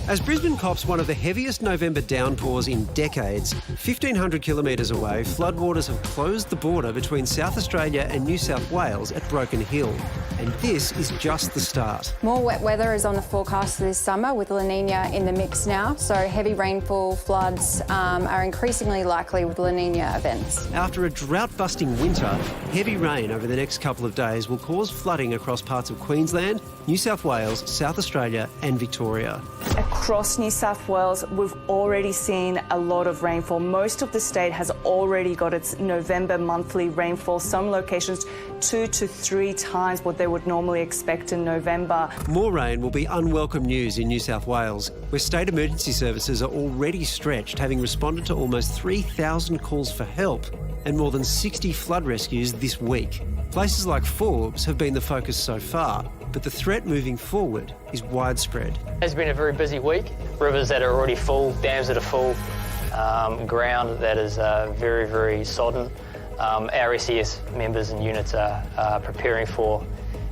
As Brisbane cops one of the heaviest November downpours in decades, 1,500 kilometres away, floodwaters have closed the border between South Australia and New South Wales at Broken Hill. And this is just the start. More wet weather is on the forecast this summer with La Nina in the mix now, so heavy rainfall, floods are increasingly likely with La Nina events. After a drought-busting winter, heavy rain over the next couple of days will cause flooding across parts of Queensland, New South Wales, South Australia and Victoria. Across New South Wales, we've already seen a lot of rainfall. Most of the state has already got its November monthly rainfall, some locations 2 to 3 times what they would normally expect in November. More rain will be unwelcome news in New South Wales, where state emergency services are already stretched, having responded to almost 3,000 calls for help and more than 60 flood rescues this week. Places like Forbes have been the focus so far, but the threat moving forward is widespread. It's been a very busy week. Rivers that are already full, dams that are full, ground that is very, very sodden. Our SES members and units are preparing for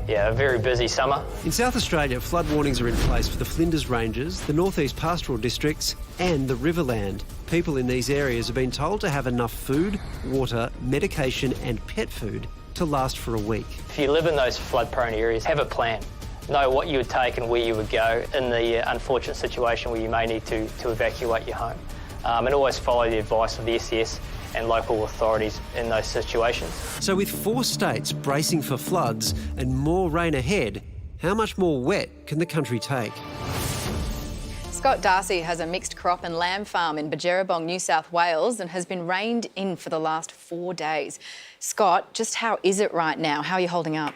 a very busy summer. In South Australia, flood warnings are in place for the Flinders Ranges, the Northeast Pastoral Districts and the Riverland. People in these areas have been told to have enough food, water, medication and pet food to last for a week. If you live in those flood-prone areas, have a plan. Know what you would take and where you would go in the unfortunate situation where you may need to evacuate your home. And always follow the advice of the SES and local authorities in those situations. So with 4 states bracing for floods and more rain ahead, how much more wet can the country take? Scott Darcy has a mixed crop and lamb farm in Badgerabong, New South Wales, and has been rained in for the last 4 days. Scott, just how is it right now? How are you holding up?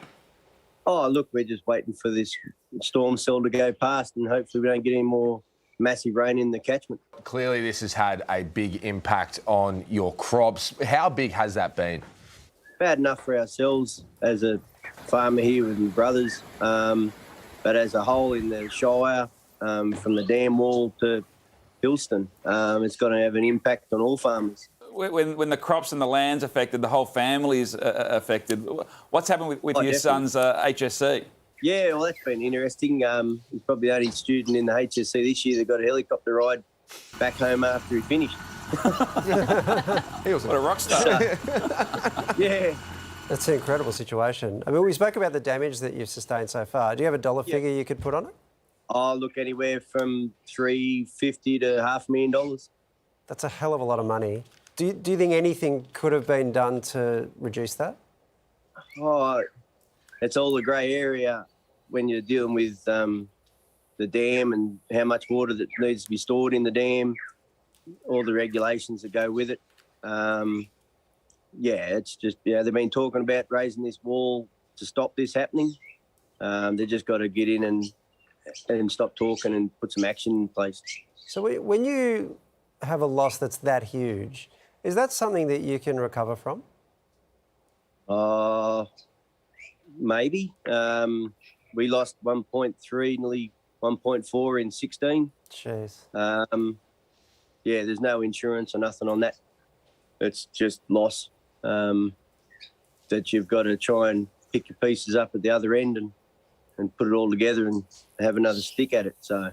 Oh, look, we're just waiting for this storm cell to go past and hopefully we don't get any more massive rain in the catchment. Clearly this has had a big impact on your crops. How big has that been? Bad enough for ourselves as a farmer here with my brothers, but as a whole in the Shire, from the dam wall to Hillston, it's going to have an impact on all farmers. When the crops and the land's affected, the whole family's affected. What's happened with your son's HSC? Yeah, well, that's been interesting. He's probably the only student in the HSC this year that got a helicopter ride back home after he finished. He was what a rock star. Yeah. That's an incredible situation. I mean, we spoke about the damage that you've sustained so far. Do you have a dollar figure you could put on it? Oh, look, anywhere from $350,000 to $500,000. That's a hell of a lot of money. Do you think anything could have been done to reduce that? Oh, it's all a grey area when you're dealing with the dam and how much water that needs to be stored in the dam, all the regulations that go with it. It's just, they've been talking about raising this wall to stop this happening. They've just got to get in and stop talking and put some action in place. So when you have a loss that's that huge, is that something that you can recover from? Maybe. We lost 1.3, nearly 1.4 in 16. Jeez. There's no insurance or nothing on that. It's just loss that you've got to try and pick your pieces up at the other end and put it all together and have another stick at it. So,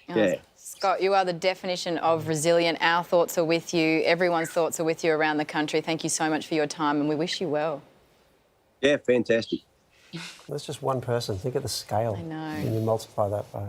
yeah. Scott, you are the definition of resilient. Our thoughts are with you. Everyone's thoughts are with you around the country. Thank you so much for your time and we wish you well. Yeah, fantastic. That's just one person. Think of the scale. I know. And you multiply that by...